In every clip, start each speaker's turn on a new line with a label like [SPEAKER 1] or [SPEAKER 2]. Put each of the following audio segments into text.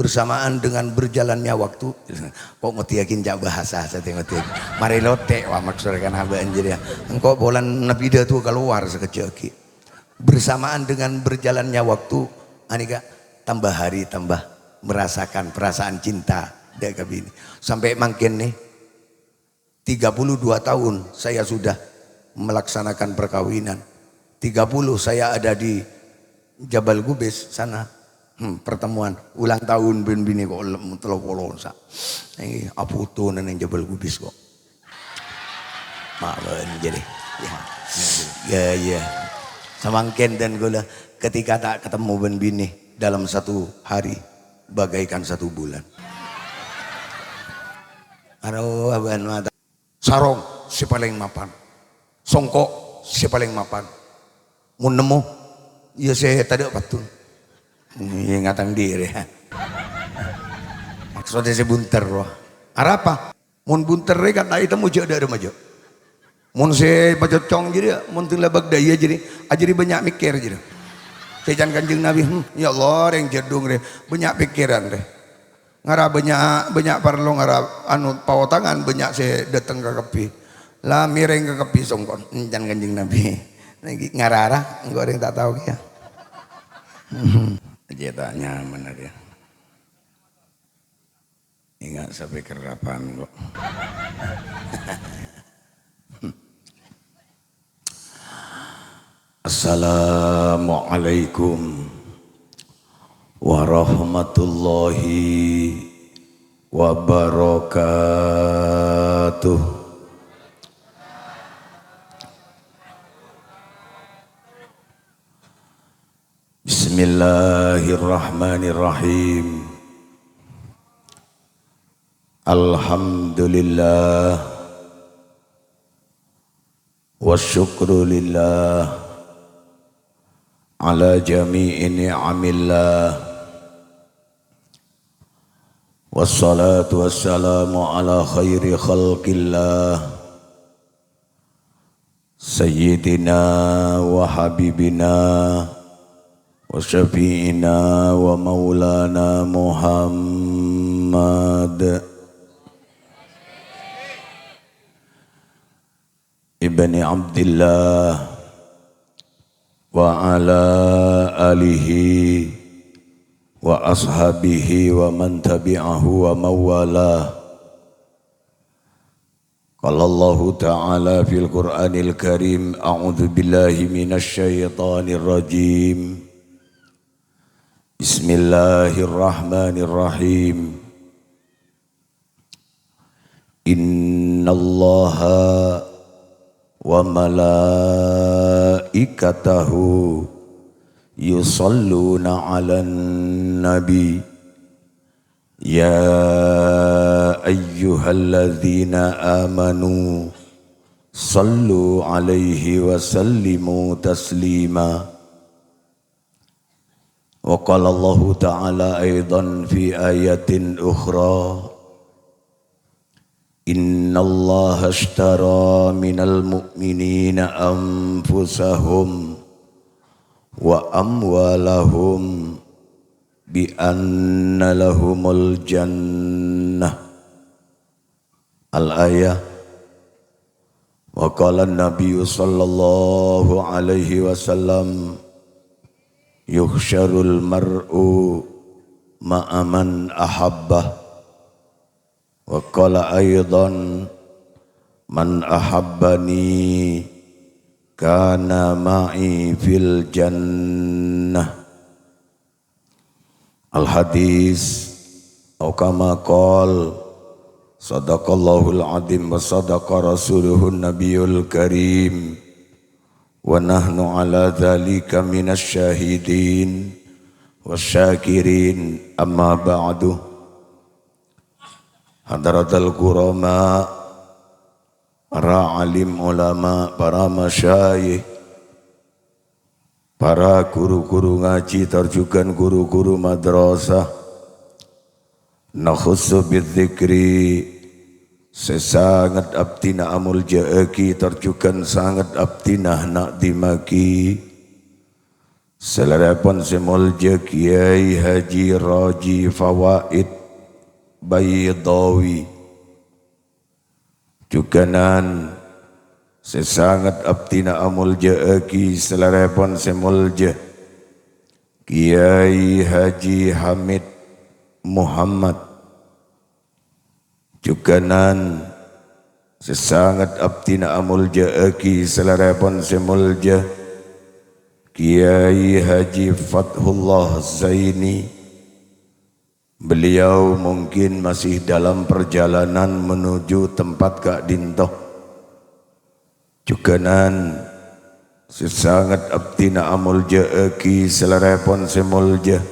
[SPEAKER 1] bersamaan dengan berjalannya waktu. Kok ngerti yakin jak bahasa saya tengok mari lotek wah maksudnya kan abah anjir ya engkau bolan nabi dah tu keluar sekecil bersamaan dengan berjalannya waktu anika tambah hari tambah merasakan perasaan cinta dek kabini sampai makin nih 32 tahun saya sudah melaksanakan perkawinan. 30 saya ada di Jabal Gubis sana pertemuan ulang tahun bini kok telok polon sa ini aputo nang Jabal Gubis kok maafan jadi ya samangken dan gula ketika tak ketemu bini dalam satu hari bagaikan satu bulan. Aduh aban mata sarong si paling mapan songkok si paling mapan mun nemu ya saya tadi patun ini ngatang diri maksudnya saya bunter wah apa mun bunter kan tak itu muja ada majo mun saya baca cong jadi mun tinggal bagdaya jadi ajari banyak mikir jadi sejan kanjeng Nabi ya Allah yang jedung deh banyak pikiran deh ngara banyak perlu ngara anu pawatangan banyak saya datang ke kepi lah miring ke kepi songkon sejan kanjeng Nabi ngarara enggak ada yang tak tahu ya aja tak nyaman dia ingat sampai kerapan kok Assalamualaikum warahmatullahi wabarakatuh. Bismillahirrahmanirrahim. Alhamdulillah wasyukru lillah ala jami'i ni'amillah wassalatu wassalamu ala khairi khalqillah sayyidina wa habibina wa syafi'ina wa maulana Muhammad ibni Abdillah wa ala alihi wa ashabihi wa man tabi'ahu wa mawalah. Qala Allah ta'ala fil Qur'anil Karim a'udzu billahi minasy syaithanir rajim. Bismillahirrahmanirrahim. Innallaha wa malaikatahu yusalluna 'alan nabi ya ayyuhalladzina amanu sallu 'alaihi wa sallimu taslima. Wa qala Allah ta'ala aidan fi ayatin ukhra innallaha ashtara minal mu'minina anfusahum wa amwalahum bi anna lahumul jannah. Al-ayah. Wa qala an-nabiy sallallahu alaihi wasallam yuhsyarul mar'u ma'aman ahabbah. Wa qala aydan man ahabbani kana ma'i fil jannah. Al-hadis atau kama qala sadaqallahul azim wa sadaqa rasuluhun nabiyul karim wa nahnu ala dzalika minasy syahidin wasyakirin. Amma ba'du. Hadratal kurama, para alim ulama, para masyayikh, para guru-guru ngaji terjugan guru-guru madrasah, nakhussu bidzikri sesangat abdina amul jaaki terjugan sangat abdinah nak dimaki Selarapun semulja Kiai Haji Raji Fawaid Baydawi Jukanan sesangat abtina amulja aki selarapun semulja Kiai Haji Hamid Muhammad Jukanan sesangat abtina amulja aki selarapun semulja Kiai Haji Fathullah Zaini. Beliau mungkin masih dalam perjalanan menuju tempat Kak Dintoh. Jukanan sesangat abtina amulja aki selarapun semulja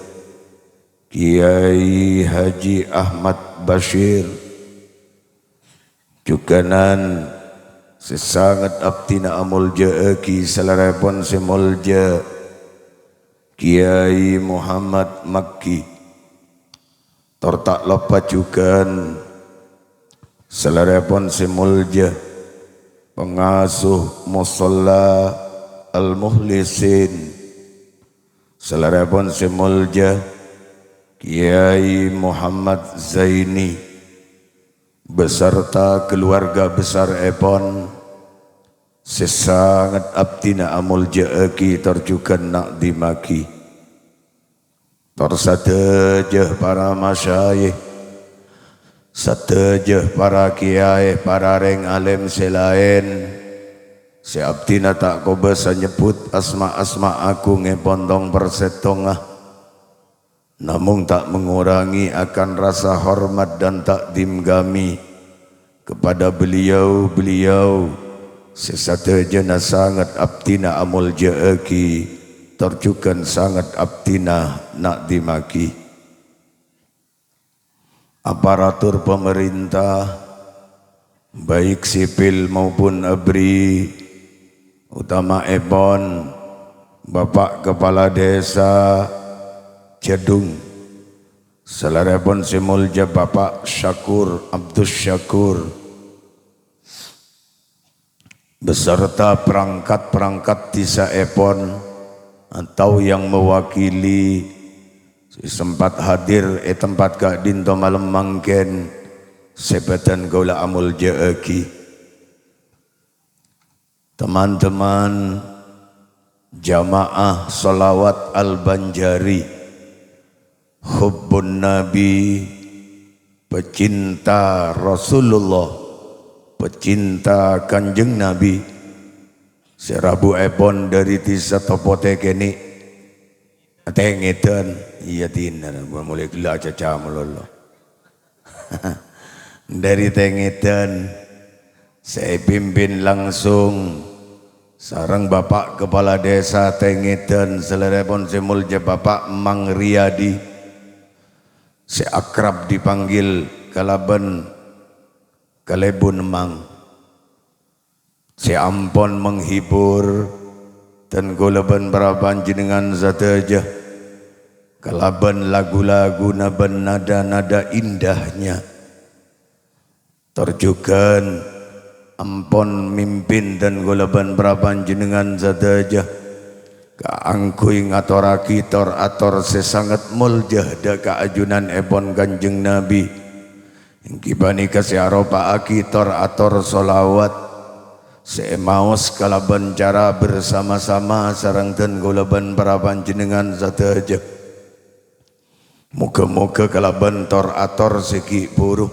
[SPEAKER 1] Kiai Haji Ahmad Bashir. Jukanan sesangat abtina amulja aki selarapun semulja Kiai Muhammad Makki. Tortak lopat jukan selarapun semulja pengasuh musalla al-muhlisin selarapun semulja Kiai Muhammad Zaini beserta keluarga besar epon sesangat abtina amulja aki terjukan nak dimaki tersadejah para masyayikh satejah para kiai para reng alim selain seabtina tak kobasa nyebut asma-asma aku ngepondong persetongah namun tak mengurangi akan rasa hormat dan takdim kami kepada beliau-beliau sesatejana sangat abtina amulja aki terjukan sangat abtina nak dimaki. Aparatur pemerintah baik sipil maupun ABRI utama Ebon Bapak Kepala Desa Jedung selarapun semulja Bapak Syakur Abdus Syakur beserta perangkat-perangkat desa Epon atau yang mewakili sempat hadir tempat Kak Dinto malam mangken sebatan gaula amulja aki teman-teman jamaah salawat al-Banjari hubbun Nabi pecinta Rasulullah pecinta Kanjeng Nabi serabu epon dari tisa topote kini tengetan iya tina mulai gila caca melolo dari tengetan saya pimpin langsung sarang Bapak Kepala Desa Tengetan selarapun semulja Bapak Mang Riyadi saya akrab dipanggil Kalaban Kalebun Mang saya ampon menghibur dan golaban beraban jenengan zataja kalaban lagu-lagu naban nada-nada indahnya terjukan ampon mimpin dan golaban beraban jenengan zataja kaangkui ngatoraki tor ator sesangat muljah da kaajunan epon Kanjeng Nabi ingkibani kasiaropa akitor ator solawat semaos kalaban cara bersama-sama sarang dan golaban paraban jenengan zataja muka-muka kalaban tor ator segi buruh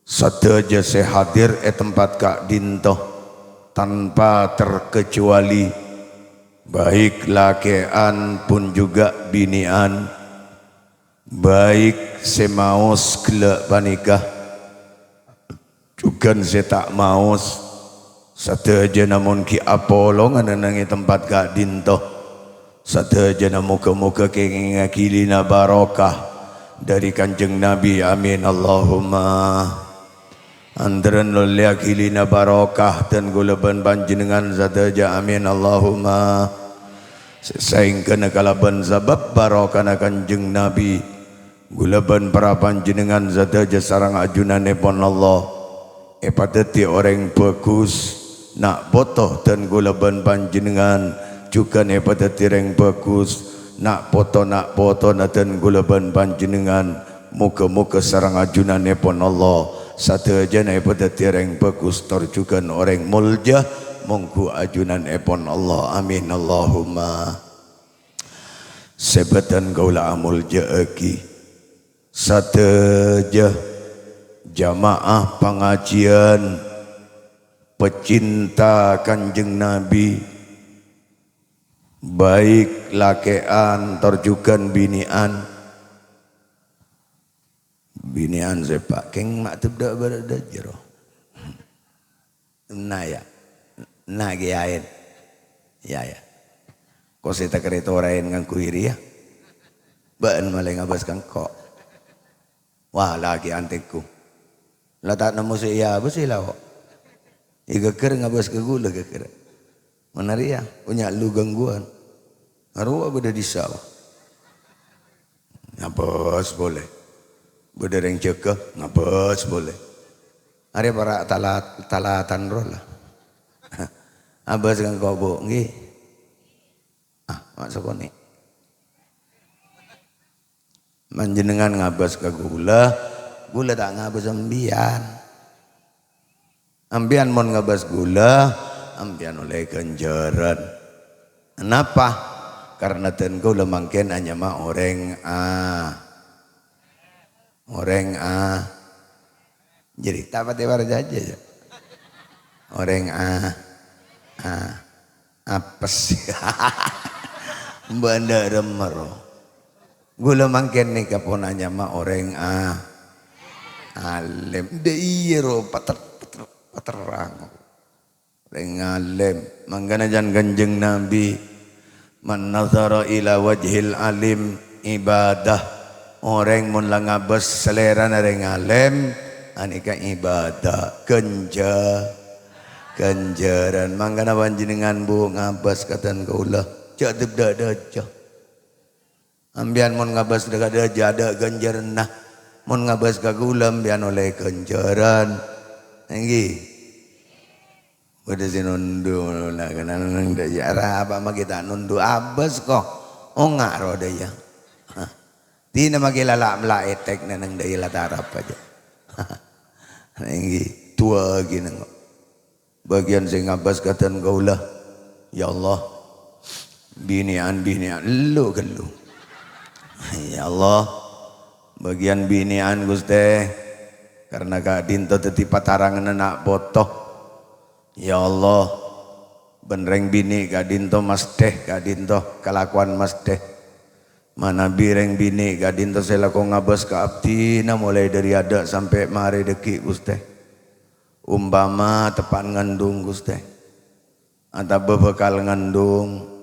[SPEAKER 1] sataja sehadir tempat Kak Dinto tanpa terkecuali baik lakean pun juga binian baik semaos kelak panikah juga setak maos sataja namun ki apolong ananangi tempat Kak Dinto sataja muka-muka kenging akilina barokah dari Kanjeng Nabi amin Allahumma andran lolli akilina barokah dan gulaban panjenengan sataja amin Allahumma sesaing kena kalaban sabab barokah Kanjeng Nabi gulaban para panjenengan sataja sarang ajunan epon Allah epateti orang bagus nak botoh dan gulaban panjenengan juga ne pada tireng bagus nak foto naten gulaban panjenengan muka-muka sarang ajunan nepon Allah satu aja ne pada tireng bagus terjukan orang mulja mongku ajunan epon Allah amin Allahumma sebatan gaula amul jaaki sateja jamaah pengajian pecinta kanjeng Nabi baik lakean terjukan binian sepak keng mak tebdak berada jero nah ya nah giain ya kau sita kereta orang ngangku iri ya bahan malah ngabas kangkok wah lagi antekku lah tak nemu saya apa sih lah iga ker ngabas ke gula geker mana ya punya lu gangguan arwah beda di sawah ngabas boleh beda yang cekah ngabas boleh hari para talatan roh lah abas kan kau bu nggih masuk ni manjenengan ngabas ke gula tak ngabas ambian mon ngabas gula ambian oleh ganjaran kenapa karena ten gula mangken hanya mah orang jadi tak pada aja orang apes banda remero gula mangken nih kaponanya mah orang alim deiro paterang orang alim manggana jan ganjeng Nabi man nazara ila wajhil alim ibadah orang mun langabas selera nareng alim anika ibadah ganjaran manggana panjenengan bu ngabas katan kaula cak tebdak daja ambian mun ngabas dekat daja ada ganjaran nah mun ngabas ka gula ambian oleh ganjaran nggih bade sinundu lah kana nang daya apa mah kita nundu abas kok ongak ro daya di nama gilala melaetek nang daya latarap aja nggih tua gini bagian sing ngabas katan kaulah ya Allah binian lu gelu ya Allah bagian binian Gusti karena Kak Dinto teti patarangan anak botoh ya Allah benreng bini Kak Dinto mas teh Kak Dinto kelakuan mas teh mana bireng bini Kak Dinto saya laku ngabas ke abdina mulai dari ada sampai mari deki Gusti umpama tepan ngandung Gusti atau bebekal ngandung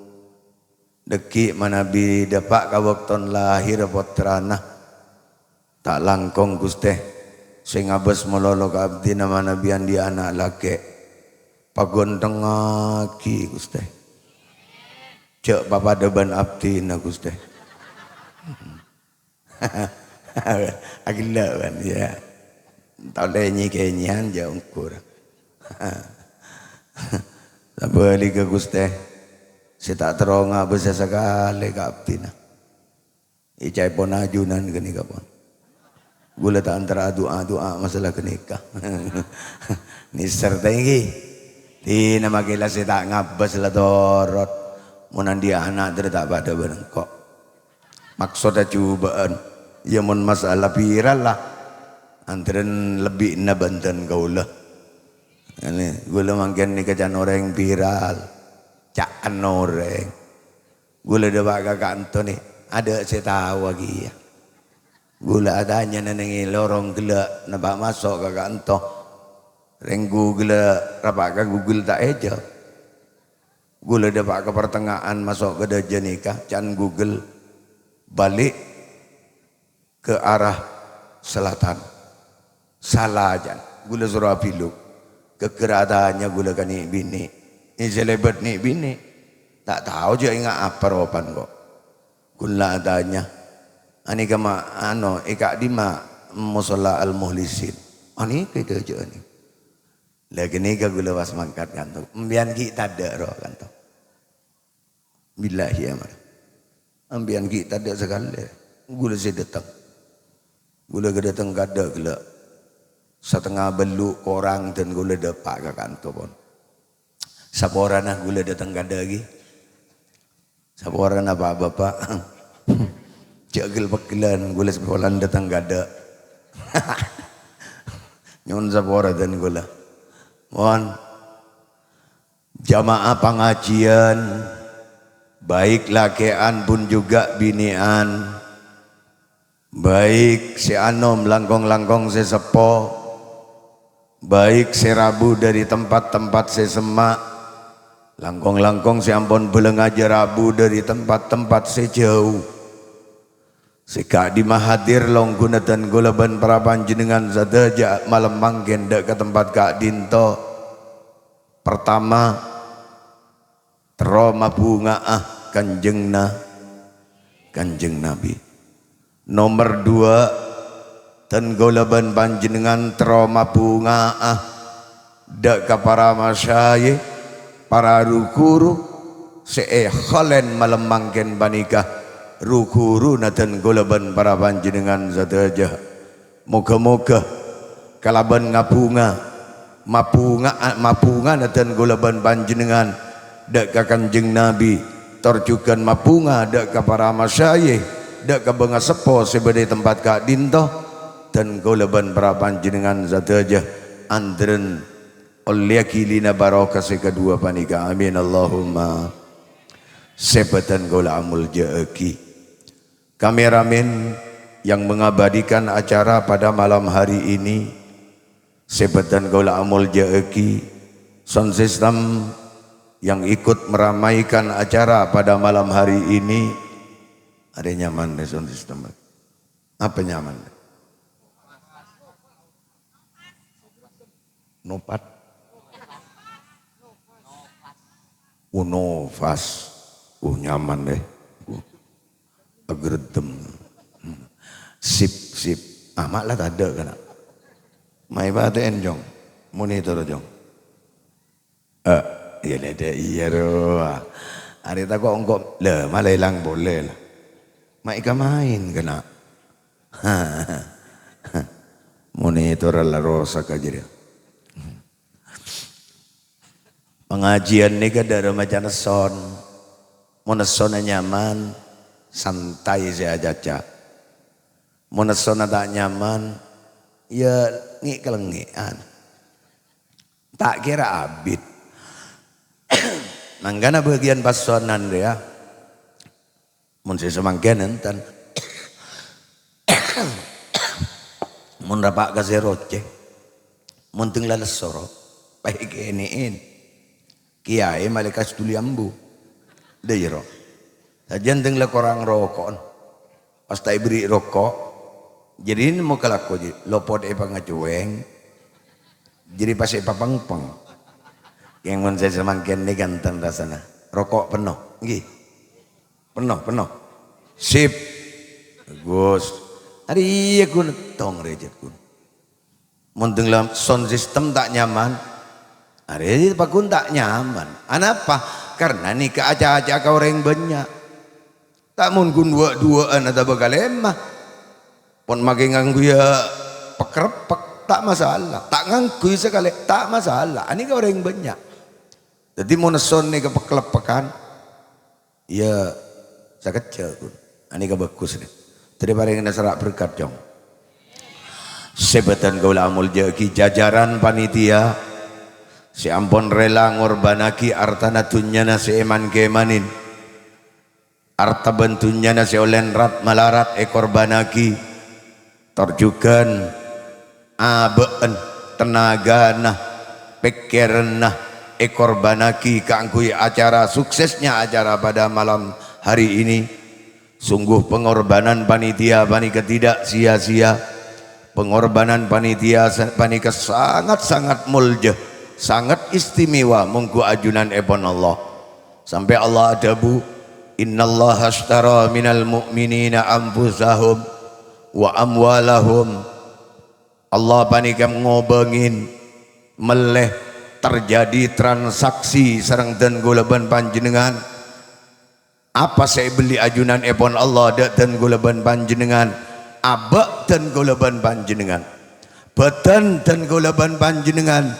[SPEAKER 1] deki mana bi dapat kawakton lahir putrana tak langkong Gusti sing ngabas melolo ka abdi nama nabian di anak laki pagonteng aki Gusti cek papa deban abdi na Gusti agila kan ya tak lenyi kenyan jauh kurang tapi ke Gusti saya tak terong abis sekali ke abdi na icai pon ajunan gini kapon gula tak antara doa masalah kenikah ni serta ini di nama gila saya tak ngabas lah dorot munan dia anak dia tak pada berengkok maksudnya cobaan ya mun masalah viral lah antren lebih nabantan kaulah ini gula mangken ni kacan orang viral cakan orang gula dewa kakak Antoni ada saya tahu lagi ya gula adanya nenengi lorong gila nabak masuk kakak Anto reng Google rapak ke Google tak eja gula dapat ke pertengahan masuk ke daja nikah can Google balik ke arah selatan salah aja gula Surabilu kekeradaannya gula kan ni bini ini selebat ni bini tak tahu je ingat apa ropan kok gula adanya ani kama ikak dima musola al muhlisin ani kita je ni lagi ni ke gula was mangkat kanto mbian kita ada roh kanto billahi aman ambian kita ada sekali gula saya datang gula ke datang kada gula setengah beluk korang dan gula dapat ke kantor pun saborana gula datang kada lagi saborana bapak jagel pekilan gula sekolah datang kada nyon sabora dan gula mohon jamaah pengajian baik lakean pun juga binian baik si anom langkong-langkong si sepo baik si rabu dari tempat-tempat si semak langkong-langkong si ampun beleng aja rabu dari tempat-tempat si jauh si kak di mahadir long gunatan gulaban para panjenengan sadaja malam manggen dek ke tempat kak dinto pertama teroma bunga kanjeng Nabi nomor 2 dan golaban panjenengan teroma bunga dak ka para masyayikh para rukuru seekhalen malam mangken banikah rukuru dan golaban para panjenengan sadaja moga-moga kalaban ngapunga mapunga dan golaban panjenengan dak ka kanjeng Nabi terjukan mapunga dak ka para masyayikh dak ka bangga sepo sebade tempat kak dinto dan golaban para panjenengan sadaja andren olyakilina barokah kedua panika amin Allahumma sebatan gola amul jaeki kameramen yang mengabadikan acara pada malam hari ini sebatan gola amul jaeki sound system yang ikut meramaikan acara pada malam hari ini ada nyaman deh sound system apa nyaman nopat Novas nyaman deh agredem sip amat lah tak ada kena mai bate enjong monitor jong iya ada iya roh hari tak kok engkau lah malah hilang boleh lah maika main kena monitor lah rosak aja dia pengajian ni kada macam neson mau neson nyaman santai saya aja mau neson tak nyaman ya ngik kelengian tak kira abid manggana bagian pasonan dia mun sesemangken enten mun rapak ka seroce mun teng lales soro baik iniin kiai malaikat duliambu deiro sajen teng le korang rokok pas tak beri rokok jadi ini mau kelako jadi lopot pangacueng jadi pas papangpeng yang mun saya semangken ni ganteng rasana rokok penuh nggih penuh sip bagus hari aku netong rejekku mun teng sound system tak nyaman hari pakun tak nyaman anapa karena ni ke aja-aja kau orang banyak tak mun kun dua-duaan atau bagalemah pun makin nganggu ya pekerpek tak masalah tak nganggu sekali tak masalah ini kau orang banyak jadi mun son ni ke pekelepekan ya saya kecil pun ini ke bagus ni tadi bareng serak berkat jong sebatan gaula amul jaki jajaran panitia si ampun rela ngorbanaki artana tunyana si eman kemanin arta bentunyana si olen rat malarat ekor banaki terjukan abeen tenagana pikirna ekor banaki kangkui acara suksesnya acara pada malam hari ini sungguh pengorbanan panitia panika tidak sia-sia pengorbanan panitia panika sangat-sangat mulja sangat istimewa mungku ajunan epon Allah sampai Allah adabu innallaha ashtara minal mu'minina anfusahum wa amwalahum Allah panikam ngobengin meleh terjadi transaksi sareng dan gulaban panjenengan Apa saya beli ajunan epon Allah dak ten gulaban panjenengan, abak ten gulaban panjenengan, beten ten gulaban panjenengan,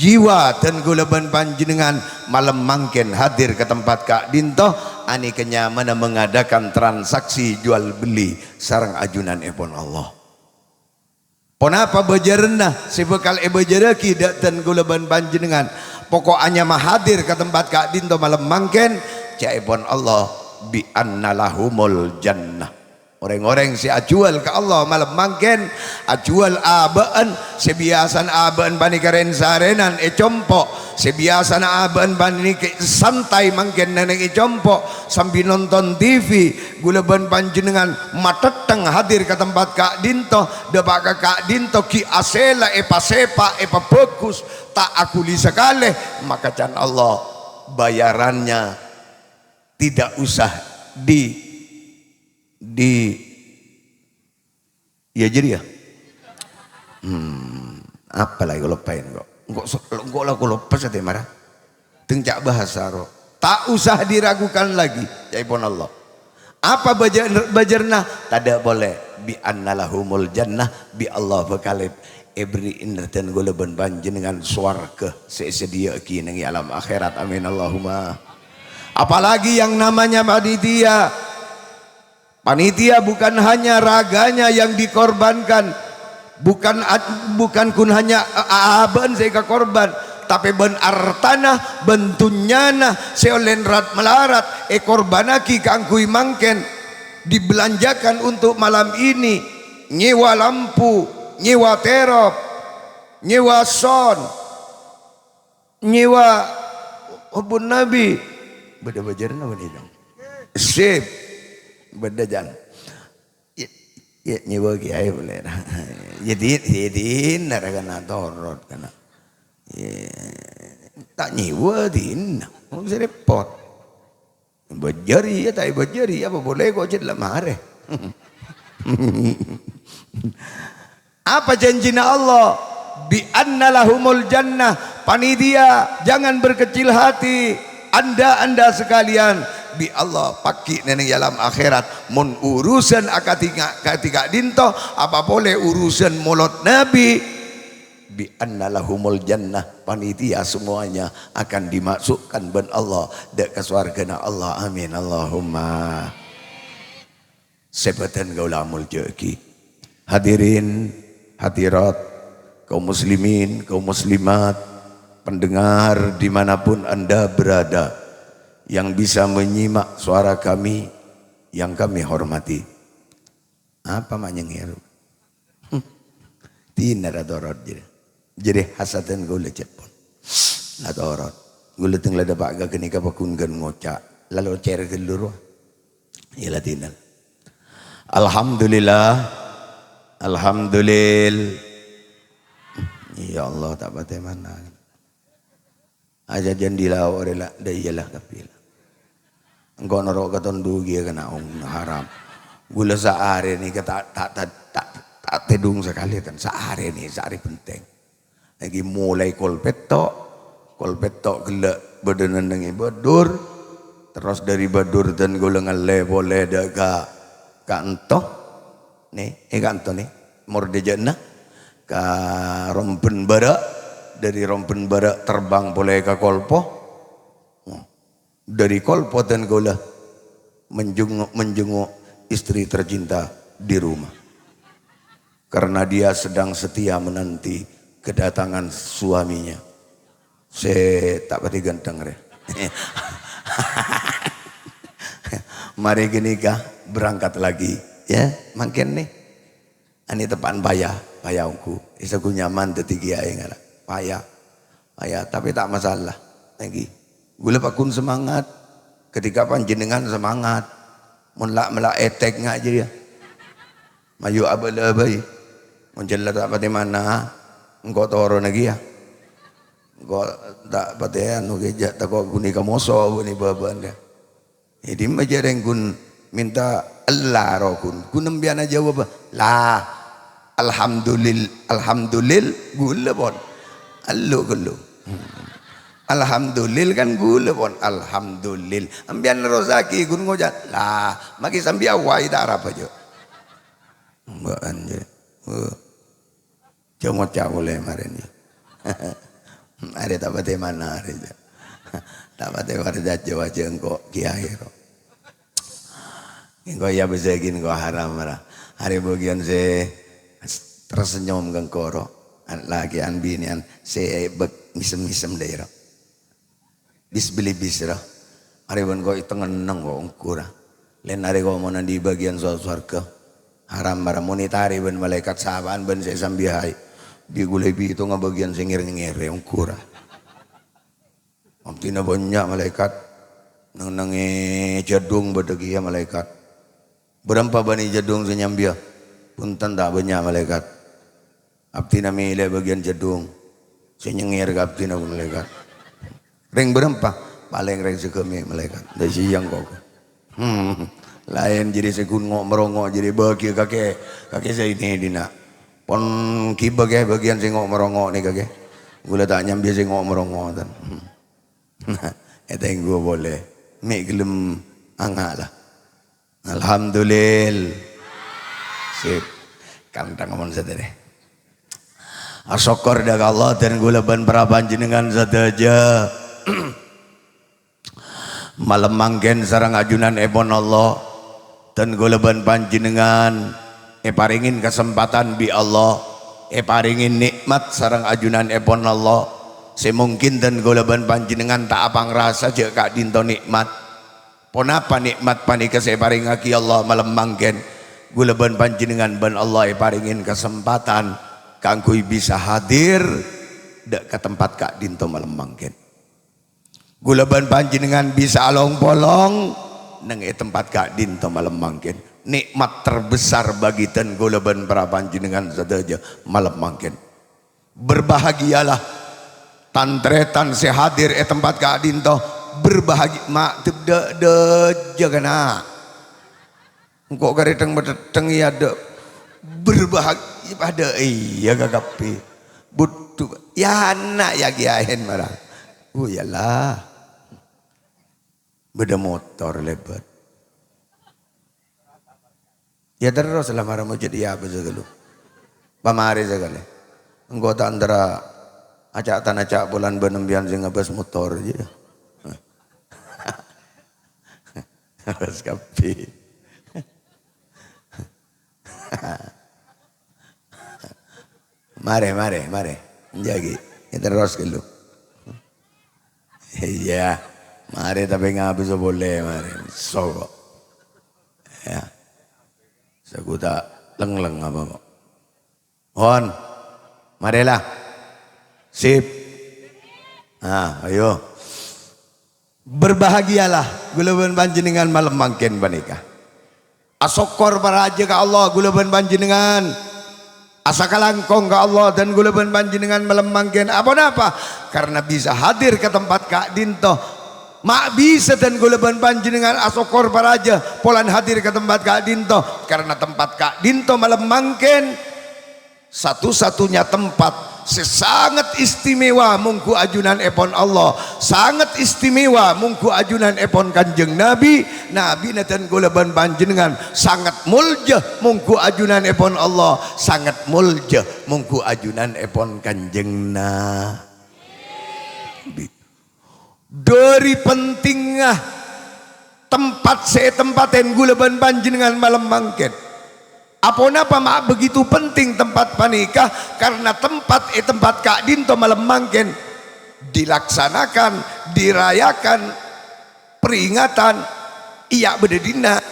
[SPEAKER 1] jiwa ten gulaban panjenengan, malam mangken hadir ke tempat Kak Dinto ani kenyamanan mengadakan transaksi jual beli sarang ajunan epon Allah. Ponapa bajarna sebekal bajaraki dak ten gulaban panjenengan, pokoknya mah hadir ke tempat Kak Dinto malam mangken caipun Allah bi annalahumul jannah. Orang-orang si ajual ke Allah malam mangken ajual abaan sebiasan abaan bani karen sarenan compo sebiasan abaan bani santai mangken neneng compo sambil nonton TV gulaban panjenengan mateteng hadir ke tempat Kak Dinto depak ke Kak Dinto ki asela pasepa bagus tak akuli sekali maka can Allah bayarannya tidak usah ya jadi ya apa lagi lupain kok lah lupa saya marah tengcak bahasa roh tak usah diragukan lagi ya ibn Allah apa bajarna tidak boleh bi annalahumul jannah bi Allah bekalib ibri inratan gulaban panjenengan swarga sesedia kini nang alam akhirat amin Allahumma. Apalagi yang namanya panitia. Panitia bukan hanya raganya yang dikorbankan, bukan kun hanya aban saya korban, tapi ben artana bentunyana seolen rat melarat korbanaki kangkui mangken dibelanjakan untuk malam ini nyewa lampu, nyewa terop, nyewa son, nyewa hubun nabi beda bajaran apa nih dong sip beda jan ya nyewa kiai boleh jadi narakan torot kana tak nyewa din mau bisa repot bajari ya tak bajari apa boleh kok jadi lemare apa janjinya Allah bi annalahumul jannah panitia jangan berkecil hati anda sekalian bi Allah paki neneng dalam akhirat mun urusan ketika dinto apa boleh urusan mulut nabi bi annalahumul jannah panitia semuanya akan dimasukkan ben Allah dek ke surgana Allah amin Allahumma sebatan gaulamul jeki hadirin hadirat kaum muslimin kaum muslimat pendengar dimanapun anda berada yang bisa menyimak suara kami yang kami hormati apa manyengir tina radorot jadi hasatan gue lecet pun radorot gue leteng lada pak gak kenika pakun gan ngocak lalu cer geluru ya latinal alhamdulillah alhamdulillah ya Allah tak batai mana aja jandilah orela dayalah kapila engkau norok katon dugi kena haram gula sehari nih tak tedung sekali kan sehari nih sehari penting lagi mulai kolpetok gelak badan nengi badur terus dari badur dan golongan le boleh daga kanto nih kanto nih mordejana ka rompen bara dari rompen barak terbang boleh ke kolpo dari kolpo dan gola menjenguk istri tercinta di rumah karena dia sedang setia menanti kedatangan suaminya saya tak pati ganteng re mari gini kah berangkat lagi ya makin nih ini tepan payahku isaku nyaman tetiga yang ada payah tapi tak masalah lagi gue pakun semangat ketika panjenengan semangat melak etek nggak aja dia mayu abai menjelat tak pada mana engkau toro lagi ya engkau tak pada anu gejat tak kau guni kamoso guni baban dia jadi majareng kun minta Allah rokun kun nembiana jawab lah alhamdulillah gula bon allo Alhamdulillah kan gula pon alhamdulillah. Ambian rozaki gun ngojan lah maki sambia wai darah apa jo. Mbak anje. Jangan cak boleh mari ni. Ada tak pate mana ada. Tak pate warga Jawa jengkok kiai ro. Engkau ya besegin kau haram marah. Hari bagian se tersenyum gengkoro. Lagi an binian se bek misem daerah. Bis beli bis ro. Hari ban kau itu ngeneng kau ungkura. Lain hari kau mana di bagian surga. Haram marah monitari ban malaikat sahaban ban se sambihai. Di gulebi itu bagian sengir-ngir ungkura. Amtina banyak malaikat. Nang jadung bedegi ya malaikat. Berapa bani jadung senyambia? Punten tak banyak malaikat. Abtina milih bagian jadung. Senyengir ke abtina malaikat. Ring berapa? Paling ring sekemi malaikat. Dari siang kok. Lain jadi sekun ngok merongok jadi bagi kakek saya ini dina. Pon kiba ke bagian sing ngok merongok nih kakek. Gula tak nyambi sing ngok merongok tan. Eta yang gua boleh. Mek gelem angak lah. Alhamdulillah. Sip. Kantang ngomong sadare. Asyukur dak Allah dan gula ban para panjenengan sadaja. Malam mangken sareng ajunan epon Allah dan gula ban panjenengan paringin kesempatan bi Allah paringin nikmat sareng ajunan epon Allah semungkin dan golaban panjenengan tak apa ngerasa je kak dinto nikmat pon apa nikmat panika saya paringaki Allah malam mangken golaban panjenengan ban Allah paringin kesempatan kangkui bisa hadir dak ke tempat kak dinto malam mangken golaban panjenengan bisa along bolong nang tempat kak dinto malam mangken nikmat terbesar bagi ten golaban para panjenengan sadaja malam mangken berbahagialah tantretan sehadir tempat ka dinto berbahagia mak de jagana engko gareteng beteng ya de berbahagia pada iya gagapi butuh ya anak ya giahen marah yalah beda motor lebat. Ya terus lah marah mau jadi apa segala. Pamari segala. Anggota antara acak tanah acak bulan benembian sing ngebas motor aja. Harus kapi. Mare. Jagi. Ya terus gitu. Iya. Mare tapi ngabi so boleh mare. So. Ya. Saguta leng apa kok. Hon, marilah. Sip. Ayo. Berbahagialah gulaban panjenengan malam mangken banika. Asokor baraja ka Allah gulaban panjenengan. Asa kalangkong ka Allah dan gulaban panjenengan malam mangken. Apa? Karena bisa hadir ke tempat Kak Dinto. Mak bisa dan gulaban panjenengan asokor baraja polan hadir ke tempat Kak Dinto karena tempat Kak Dinto malam mangken satu-satunya tempat sangat istimewa mungku ajunan epon Allah sangat istimewa mungku ajunan epon kanjeng Nabi dan gulaban panjenengan sangat mulja mungku ajunan epon Allah sangat mulja mungku ajunan epon kanjeng Nabi. Dari pentingnya tempat saya tempaten gulaban panjenengan malam mangken. Apa napa mak begitu penting tempat panikah karena tempat Kak Dinto malam mangken dilaksanakan dirayakan peringatan iya bededina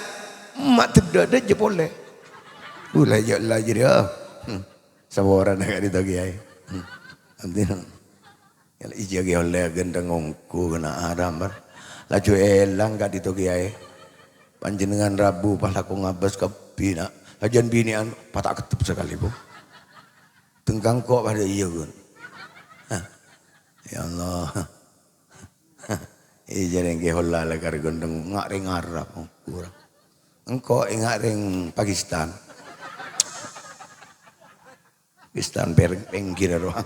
[SPEAKER 1] mak tidak ada je boleh. Ulah jadi saboran agak dito kiai. Kalau ijagi oleh gendeng ngongku kena haram bar. Laju elang gak dito kiai. Panjenengan Rabu palaku ngabas ke bina. Ajan binian patak ketup sekali bu. Tengkang kok pada iya gun. Ya Allah. Ija rengke hola lekar gendeng ngak ring Arab kurang. Engkau ingat ring Pakistan. Pakistan penggir roh.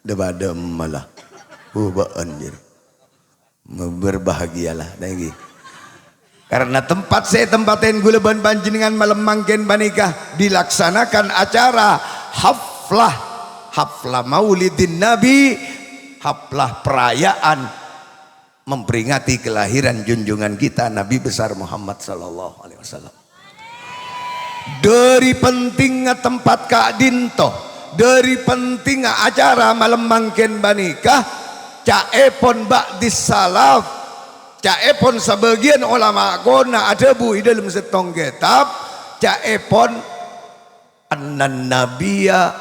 [SPEAKER 1] Debadem malah hubaan jadi berbahagialah lagi karena tempat saya tempatin guleban panjenengan malam mangken banikah dilaksanakan acara haflah maulidin nabi, haflah perayaan memperingati kelahiran junjungan kita Nabi besar Muhammad sallallahu alaihi wasallam. Dari pentingnya tempat Kak Dinto, dari pentingnya acara malam mangken banikah, caepon ba'dis salaf, caepon sebagian ulama gona ada bu di dalam setong kitab, caepon annan nabiyya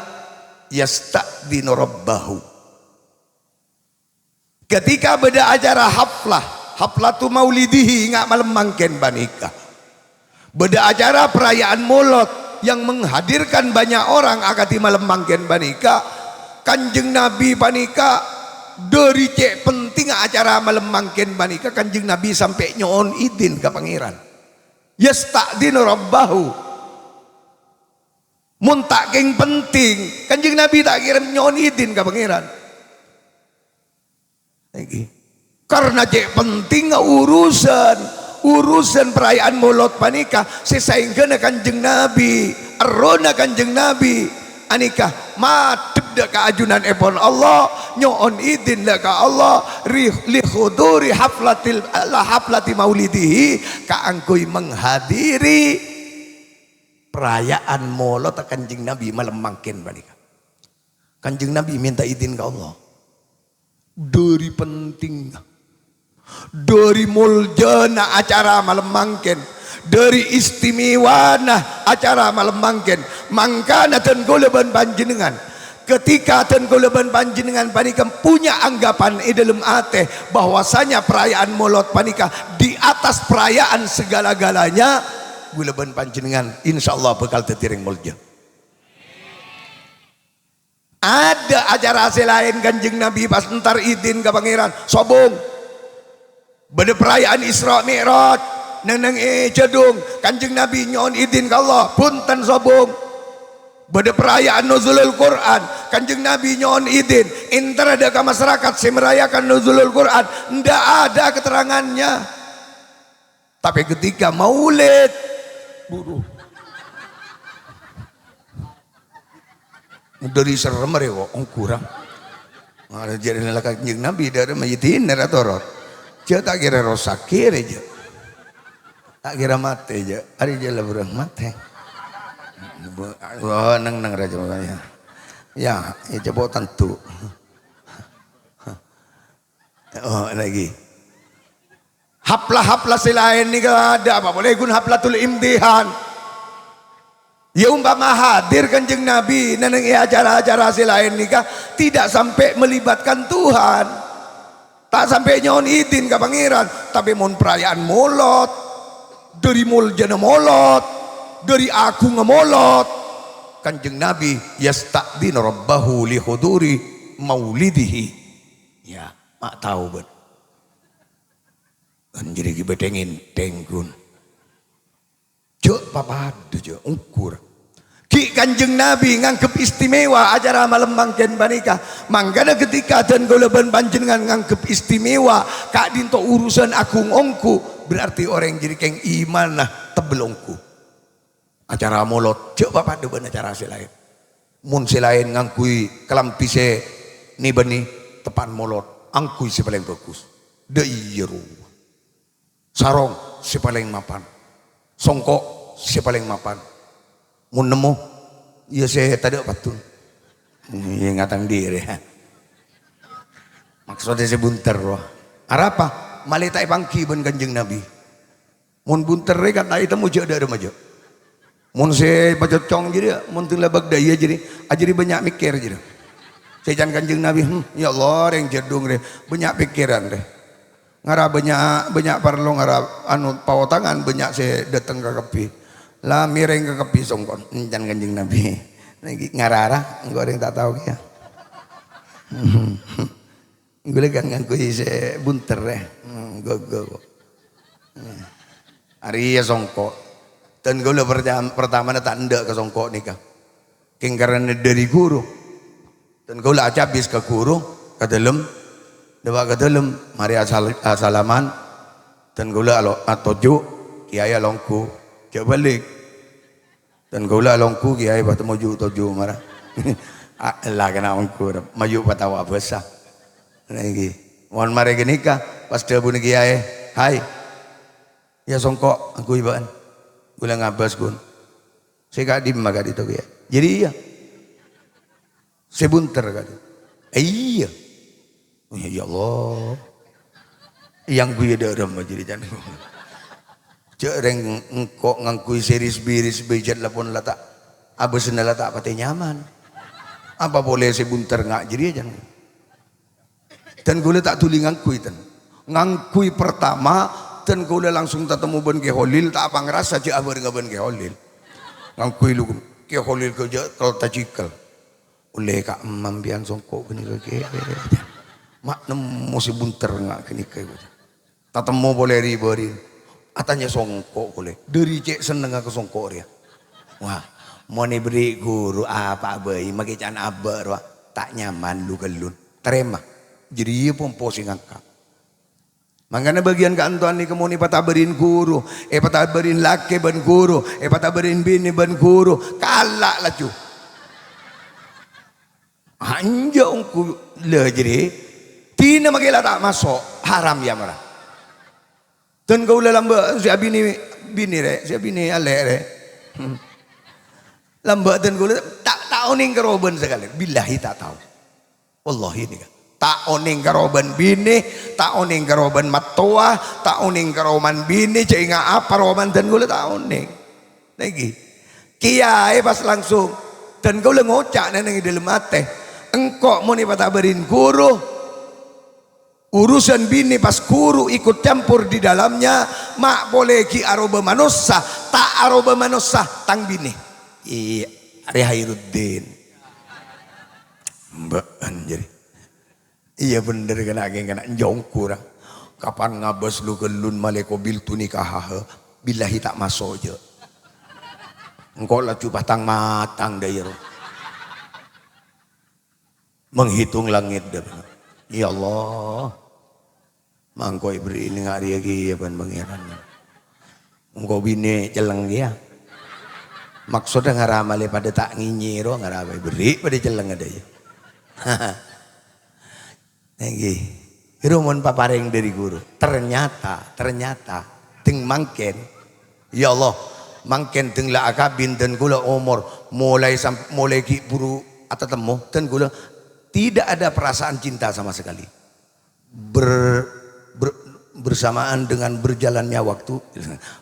[SPEAKER 1] yasta'dinu rabbahu. Ketika beda acara haflatu maulidihi ingat malam mangken banikah, beda acara perayaan Maulid yang menghadirkan banyak orang akati malam mangken banika, Kanjeng Nabi banika dari cek penting acara malam mangken banika Kanjeng Nabi sampai nyoon idin ke pangeran yasta'dinu rabbahu. Mun tak keng penting Kanjeng Nabi tak kirim nyoon idin ke pangeran lagi karena cek penting urusan perayaan Maulid panika sesaingkeun Kanjeng Nabi arona Kanjeng Nabi anikah madep dak ka ajunan epon Allah nyoon idin dak ka Allah li khuduri haflati maulidihi ka angkui menghadiri perayaan Maulid Kanjeng Nabi malam mangken banika. Kanjeng Nabi minta izin ke Allah dari pentingnya, dari muljana acara malam mangken, dari istimewana acara malam mangken, mangkana ten goleban panjenengan ketika ten goleban panjenengan panika punya anggapan dalam ate bahwasanya perayaan Maulid panika di atas perayaan segala-galanya, goleban panjenengan insyaallah bakal tetiring mulja. Ada acara selain Kanjeng Nabi pas entar izin ke pangeran sobong beda perayaan Isra Mi'raj neneng jadung Kanjeng Nabi nyon izin ke Allah punten sobong beda perayaan nuzulul Quran Kanjeng Nabi nyon izin inter ada ke masyarakat si merayakan nuzulul Quran ndak ada keterangannya. Tapi ketika maulid buruh dari serem mereka kurang ada jadi lelaki Kanjeng Nabi dari majitin neratorot dia tak kira rosak kira aja tak kira mati aja hari aja lah berang mati wah nang raja makanya ya coba tentu oh lagi haplah selain ini ada apa boleh gun haplatul imtihan. Ya umpama hadir Kanjeng Nabi neneng acara-acara lain nikah tidak sampai melibatkan Tuhan, tak sampai nyon izin ke pangeran, tapi mon perayaan Maulid dari muljana Maulid dari aku ngemolot Kanjeng Nabi yasta'dinu rabbahu li huduri maulidihi. Ya mak tahu bet kan jadi bedengin tenggun jok papa ada jok ukur ki Kanjeng Nabi nganggep istimewa acara malam mangken banika mangkana ketika dan goleban panjenengan nganggep istimewa kak dinto urusan aku ngongku berarti orang jadi keng iman nah tebelongku acara Maulid jok papa ada ben acara selain mun selain ngangkui kelampise ni beni tepan Maulid angkui si paling bagus deiru sarong si paling mapan songkok si paling mapan mun nemu ya saya tadi patun ya ngatang diri maksudnya saya bunter wah apa malita ipangki ben Kanjeng Nabi mun bunter kata itu mau ada majo mun saya baca cong jadi mun tula bagdaya jadi ajari banyak mikir jadi saya jangan Kanjeng Nabi ya Allah yang jedung deh banyak pikiran deh ngara banyak perlu ngara anu pawotangan banyak saya datang ke kepi lah miring ke kepi songkon encan Kanjeng Nabi lagi ngarara engko ada yang tak tahu ya gue kan ngangkui saya bunter ya go hari ya songkok dan gue pertama tak ndak ke songkok nikah king karena dari guru Dan kau lah habis ke guru ke dalam, dewa ke dalam, mari asalaman. Dan kau lah atoju, kiai alongku, jauh balik. Dan kau lah alongku kiai batu maju toju marah. Lah kena angku, maju patawa besar. Lagi, mohon mari genika, pas dia bunyi kiai, hai, ya songkok, aku ibaan, gula ngabas gun, saya kak dim maga itu kiai. Jadi iya. Sebunter kan. Iya. Oh, ya Allah. Yang gue ada orang jadi jangan. Cereng engkau ngangkui seris biris bejat lapon lata. Abis lata pati nyaman. Apa boleh sebunter nggak jadi jangan. Dan gue tak tuli ngangkui tan. Ngangkui pertama dan gue langsung ketemu ben ke holil tak apa ngerasa cik abar ngaben ke holil. Ngangkui lu ke holil kerja kalau tajikal. Oleh kak mambian songkok gini lagi, mak nemu si bunter nggak gini kayak tatemu boleh riberin, atanya songkok boleh, dari cek seneng aku songkok dia, wah mau beri guru apa bayi, makai can abar wah tak nyaman lu kelun, terima, jadi pun posing angkat, makanya bagian kantuan ni kemuni pataberin guru, pataberin laki ban guru, pataberin bini ban guru, kalak lah cu. Hanya ungku le jadi tina makela tak masuk haram ya marah dan kau lamba si bini re si bini ale re lamba dan kau tak oning keroban sekali billahi tak tahu wallahi ini kan tak oning keroban bini tak oning keroban matua tak oning keroban bini ceinga apa roman dan kau tak oning lagi kiai pas langsung dan kau ngocak neneng dalam mate engkau mau nih pataberin guru urusan bini pas guru ikut campur di dalamnya mak boleh ki aroba manusia tak aroba manusia tang bini iya Ari Hairuddin mbak anjir iya bener kena jongkur kapan ngabas lu kelun maleko bil tu nikah billahi tak masuk je engkau lah cu patang matang daya menghitung langit dah. Ya Allah. Mangkoi beri ini ngari lagi ya ban pangeran. Engkau bini celeng dia. Maksudnya ngaramale pada tak nginyiro ngaramale beri pada celeng ada ya. Lagi. Rumon paparing dari guru. Ternyata ting mangken. Ya Allah, mangken ting la akabin dan gula umur mulai ki buru atau temu dan gula tidak ada perasaan cinta sama sekali. Bersamaan dengan berjalannya waktu,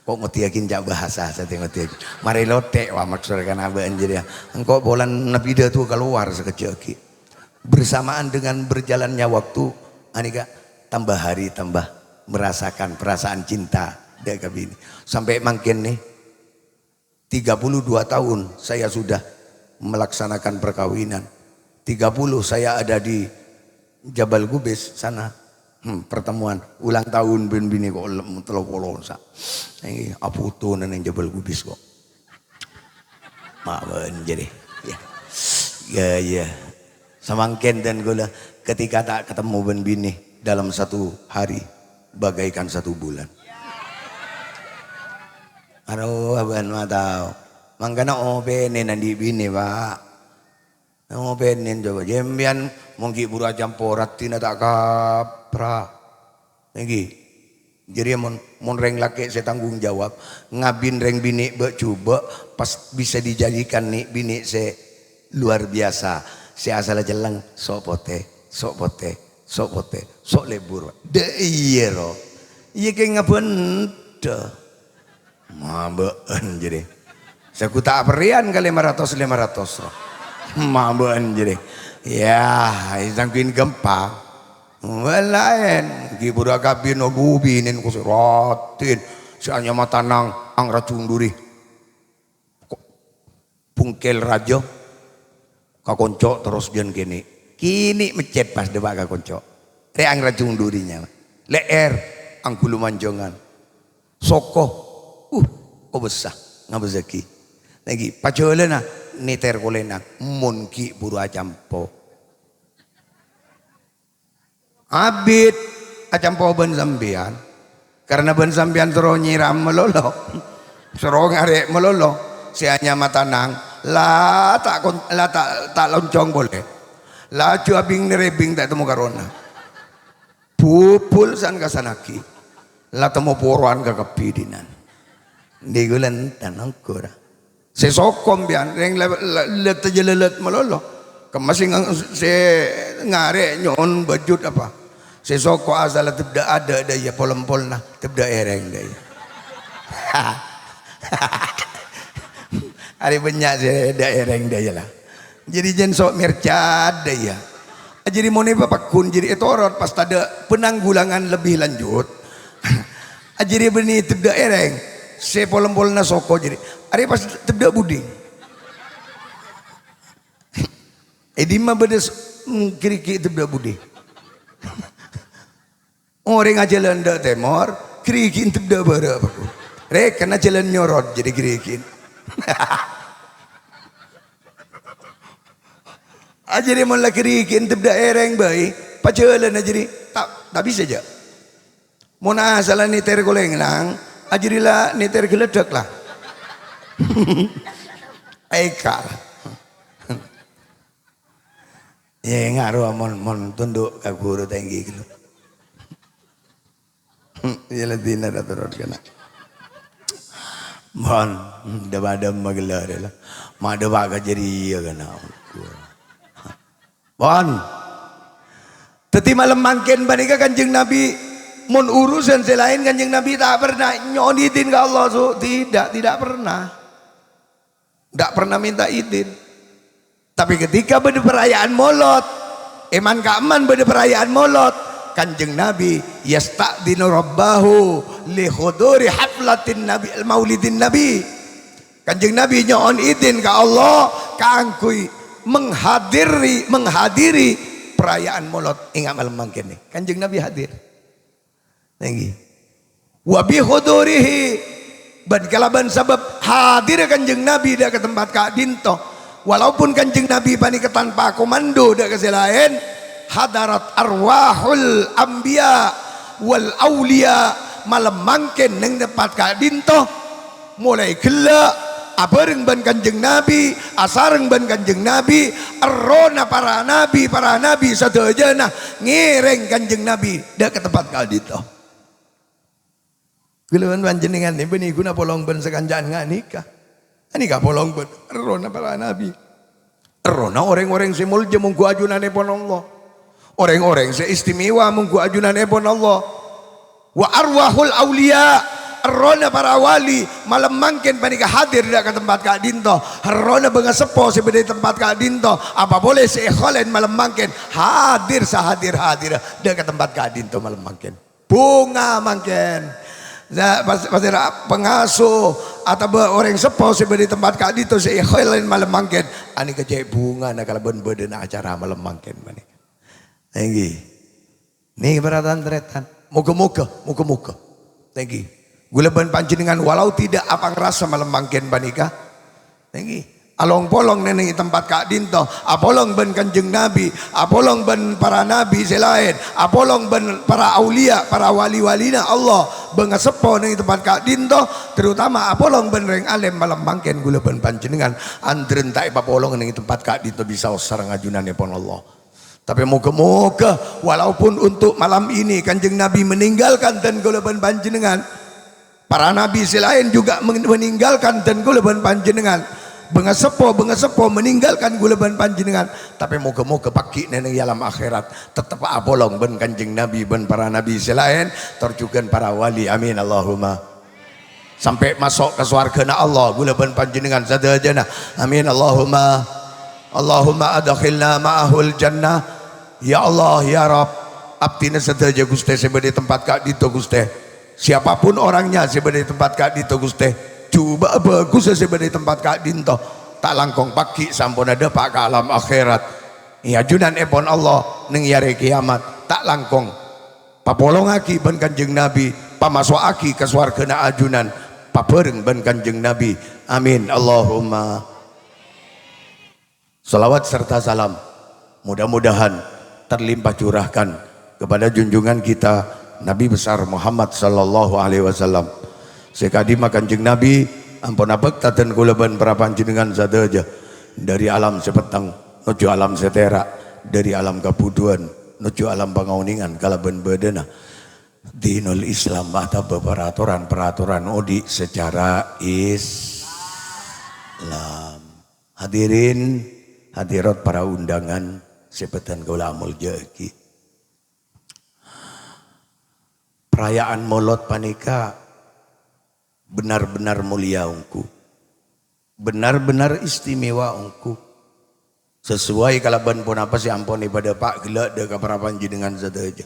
[SPEAKER 1] kok ngerti yakin jak bahasa saya ngerti. Mari lotek wah maksudnya kan apa anjir ya. Engkau bolan nabi dia tuh keluar sekecil. Bersamaan dengan berjalannya waktu, anika tambah hari tambah merasakan perasaan cinta dia kabini. Sampai makin nih 32 tahun saya sudah melaksanakan perkawinan. 30 saya ada di Jabal Gubis sana pertemuan ulang tahun ben bini kok telopolo sa ini aputo nang Jabal Gubis kok mawen jadi ya samangken dan gula ketika tak ketemu ben bini dalam satu hari bagaikan satu bulan aduh aban matau mangkana opene nandi bini pak mau penin coba jembian mungkin pura jamporat tina tak kapra lagi jadi mon reng laki saya tanggung jawab ngabin reng bini coba pas bisa dijadikan nih bini saya luar biasa saya asal jeleng sok pote sok lebur de iya ro iya kayak ngapain dah mabaan jadi saya kutak perian kali 500 roh mabaan jadi ya isangkin gempa lain gibura kabin obubinin ko siratin sianya matanang ang racun duri pungkel rajo kakonco terus bian kini mecet pas dewa kakonco re ang racun durinya leer ang kulu manjongan soko kok besar ngabezeki lagi pacola na niter kolena munki buru acampo abid acam po ben sambian karena ben sambian suruh nyiram melolo suruh ngarek melolo sianya matanang lah tak loncong boleh lah cuabing nerebing tak temu karona pupul san kasanaki lah temu poruan kakapidinan di gulan tanang kura sesokom bian reng let jelelet melolo kemasing se ngare nyon bajut apa sesoko asal tebda ada daya polempol nah tebda ereng daya hari banyak saya ereng daya lah jadi jen sok mercad daya jadi mau nih bapak kun jadi etorot pas ada penanggulangan lebih lanjut jadi benih tebda ereng se polempol na soko jadi hari pas tebda buding edima bedes kiri-kiri tebda buding orang aja landa temor kirikin tebda bara apa ku rek kena jalan nyorot jadi kirikin aja dia mulai kirikin tebda ereng bayi pajalan aja jadi tak bisa aja mau nasalah niter goleng lang aja lah niter geledak lah aikal ya ngaruh mon tunduk ke guru tinggi gitu ya ladina daturut kena mon ada magelar lah mada baga jadi ya kena bon teti malam mangken banika kanjeng nabi mon urusan selain kanjeng nabi tak pernah nyonitin ke Allah tidak pernah minta izin tapi ketika pada perayaan Maulud eman kaaman pada perayaan Maulud kanjeng nabi yasta'dinu rabbahu li huduri haflatin nabi maulidin nabi kanjeng nabi nyon izin ke Allah kangkui menghadiri perayaan Maulud ingat malam mangken nih kanjeng nabi hadir lagi wa bi hudurihi ban kalaban sabab hadir kanjeng nabi dah ke tempat Kak Dinto walaupun kanjeng nabi panika tanpa komando dah ke selain hadarat arwahul anbiya wal aulia malam mangken neng tempat Kak Dinto mulai gelak abareng ban kanjeng nabi asareng ban kanjeng nabi arona para nabi sadayana ngireng kanjeng nabi dah ke tempat Kak Dinto gelawan panjenengan ini benih guna polong ben sekanjaan nganika anika polong ben arona para nabi arona orang-orang semulja munggu ajunane pon Allah orang-orang seistimewa munggu ajunane pon Allah wa arwahul aulia arona para wali malam mangken panika hadir dak ke tempat Kak Dinto arona benga sepo sebede tempat Kak Dinto apa boleh seekholen malam mangken hadir sahadir-hadir dak ke tempat Kak Dinto malam mangken bunga mangken pasti pengasuh atau orang sepo sebede tempat Kak Dinto seekholen malam mangken ani kecek bunga nak kalau ben acara malam mangken manik tinggi nih beratan teretan moga-moga tinggi gula ban panjenengan walau tidak apa ngerasa malam mangken banika tinggi along polong neneng tempat Kak Dinto apolong ben kanjeng nabi apolong ben para nabi selain apolong ben para aulia para wali-walina Allah benga sepo neneng tempat Kak Dinto terutama apolong ben reng alem malam mangken gula ban panjenengan andren tak papolong neneng tempat Kak Dinto bisa sareng ajunane pon Allah tapi moga-moga walaupun untuk malam ini kanjeng nabi meninggalkan dan gula ban panjenengan para nabi selain juga meninggalkan dan gula ban panjenengan benga sepo meninggalkan gula ban panjenengan tapi moga-moga pagi neneng alam akhirat tetap abolong ben kanjeng nabi ben para nabi selain terjugan para wali amin Allahumma sampai masuk ke surga Allah gula ban panjenengan sadayana amin Allahumma adkhilna ma'ahul jannah ya Allah ya Rabb abdina sadaya Gusti sebede tempat Kak Dinto Gusti siapapun orangnya sebede tempat Kak Dinto Gusti coba bagus sebede tempat Kak Dinto tak langkong pagi sampun ada pak ke alam akhirat ya junan epon Allah neng yare kiamat tak langkong papolong aki ben kanjeng nabi pamaswa aki ke swargana ajunan pabereng ben kanjeng nabi amin Allahumma salawat serta salam mudah-mudahan terlimpah curahkan kepada junjungan kita Nabi besar Muhammad sallallahu alaihi wasallam. Sekadima Kanjeng Nabi ampun abektaten kula ban para panjenengan sadaja dari alam sepetang nuju alam setera, dari alam kapuduan nuju alam pangauningan kalaban badana. Dinul Islam mata peraturan odi secara Islam. Hadirin hadirat para undangan sepetan kula mulja iki. Perayaan Maulid panika benar-benar mulia ungku, benar-benar istimewa ungku. Sesuai kalaban pun apa sih ampun pada Pak gelak deka para panjenengan sadaja.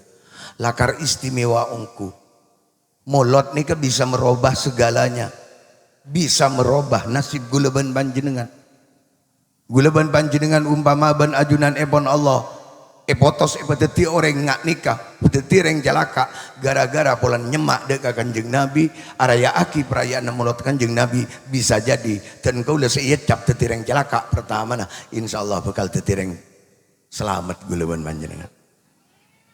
[SPEAKER 1] Lakar istimewa ungku. Maulid nika bisa merubah segalanya, bisa merubah nasib guleban panjenengan. Guleban panjenengan umpama ban ajunan ebon Allah. Epotos epeteti orang ngak nikah, peteti orang jalaka, gara-gara polan nyemak deka Kanjeng Nabi, araya aki perayaan Maulid Kanjeng Nabi bisa jadi. Dan kau lah seiecap teti orang jalaka pertama nah, insya Allah bakal teti orang selamat guleban panjenengan.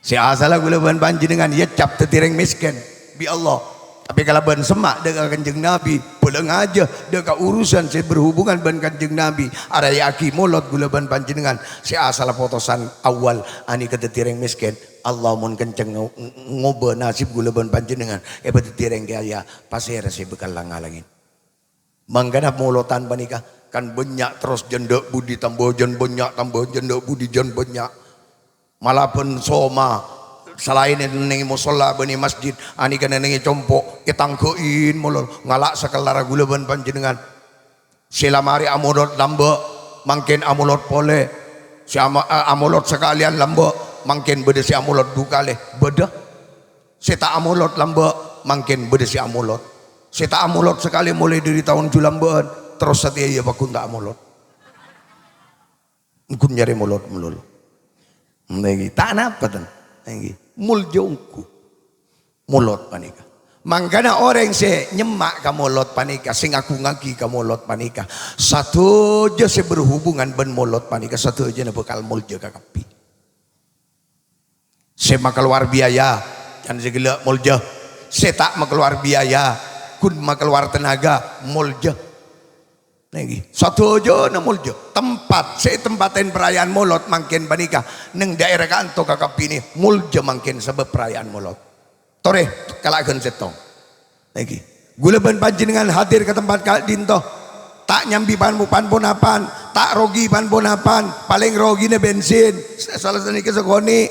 [SPEAKER 1] Si asalah guleban panjenengan iecap teti orang miskin, bi Allah. Tapi kalau ban semak deka Kanjeng Nabi, pulang aja deka urusan saya berhubungan ban Kanjeng Nabi. Ada yaki Maulid gula ban panjenengan. Si asal potosan awal ani ketetireng miskin. Allah mun kenceng ngoba nasib gula ban panjenengan. Ketetireng kaya pasir si bekal langalangin. Mangganap Maulidan panika kan banyak terus jendok budi tambah jen banyak tambah jendok budi jen banyak. Malah pun soma. Selain nengi musola bani masjid ani kana nengi compok ketangkein molol ngalak sakelara guleban panjenengan silamari amulot lambe mangkin amulot pole si amulot sekalian lambe mangkin bede si amulot dukale beda seta amulot lambe mangkin bede si amulot seta amulot sekali mulai dari tahun julambean terus setia ya bakun tak amulot ngkun nyari mulot melulu nengi tak napa tan nengi muljongku Maulid panika. Mangkana orang se nyemak ka Maulid panika, sing aku ngaki ka Maulid panika. Satu aja se berhubungan ben Maulid panika, satu aja na bakal mulja ka kapi. Se makeluar biaya, kan segala mulja. Se tak makeluar biaya, kun makeluar tenaga mulja. Lagi satu aja na mulja tempat saya tempatin perayaan Maulid mangkin panika neng daerah kanto kakap ini mulja mangkin sebab perayaan Maulid tore kalagen setong lagi guleban panjenengan hadir ke tempat kal dinto tak nyambi pan bonapan tak rogi pan bonapan paling rogi ne bensin salah satu kesegoni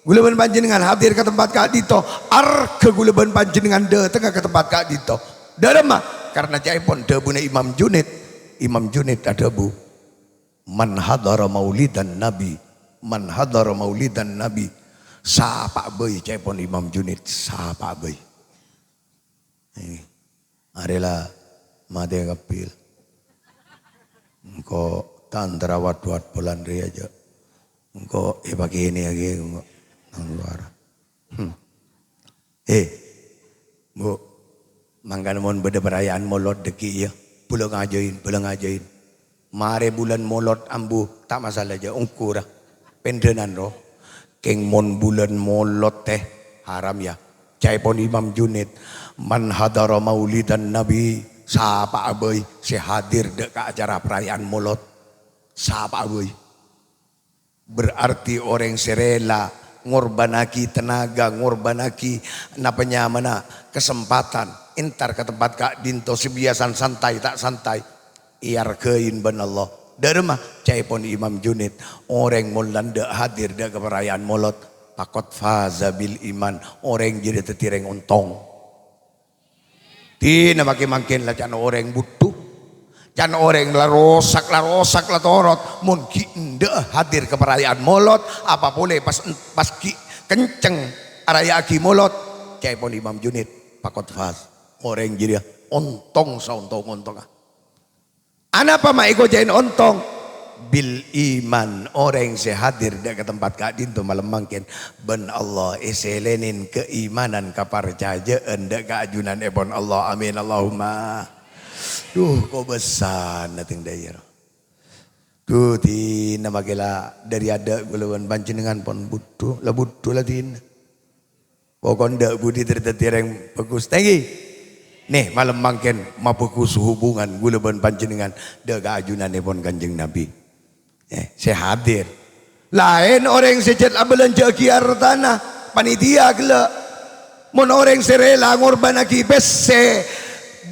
[SPEAKER 1] guleban panjenengan hadir ke tempat kal dinto ar ke guleban panjenengan de tengah ke tempat kal dinto darema karena jaipon debuna Imam Junid ada bu man hadara maulidan nabi sapa boy jaipon Imam Junid sapa boy ini adalah made kapil engko tandra wat bulan ri aja engko pagi ini lagi engko nang luar bu mangkan mon beda perayaan Maulid deki ya pulang ajain mare bulan Maulid ambu tak masalah aja ungkura pendenan roh keng mon bulan Maulid teh haram ya caipon Imam Junid man hadara maulidan nabi sapa aboy si hadir dek ke acara perayaan Maulid sapa aboy berarti orang serela ngorbanaki tenaga ngorbanaki napanya mana kesempatan entar ke tempat kak dinto sebiasan santai tak santai iar kein ben Allah dari mah caipon Imam Junid orang mulanda hadir dah ke perayaan Maulid pakot faza bil iman orang jadi tetireng untong tina makin lah can orang butuh can orang lah rosak lah torot mungkin dah hadir ke perayaan Maulid apa boleh pas kenceng araya aki Maulid caipon Imam Junid pakot faz orang jadi ontong sauntong ontong apa maiko jain ontong bil iman orang sehadir dak ke tempat kak dinto malam mangkin ben Allah eselenin keimanan kaparcayaan dak keajunan ebon Allah amin Allahumma duh kok besar nating daerah Tuh tina magela dari ada gulawan panjenengan pon butuh lah tina. Pokok ndak budi tertetireng bagus tinggi. Nih malam mangken mapukus hubungan gulawan panjenengan daga ajunane pon Kanjeng Nabi. Saya hadir. Lain orang sejat abelan jagi hartana panitia gela. Mon orang serela ngorban aki pese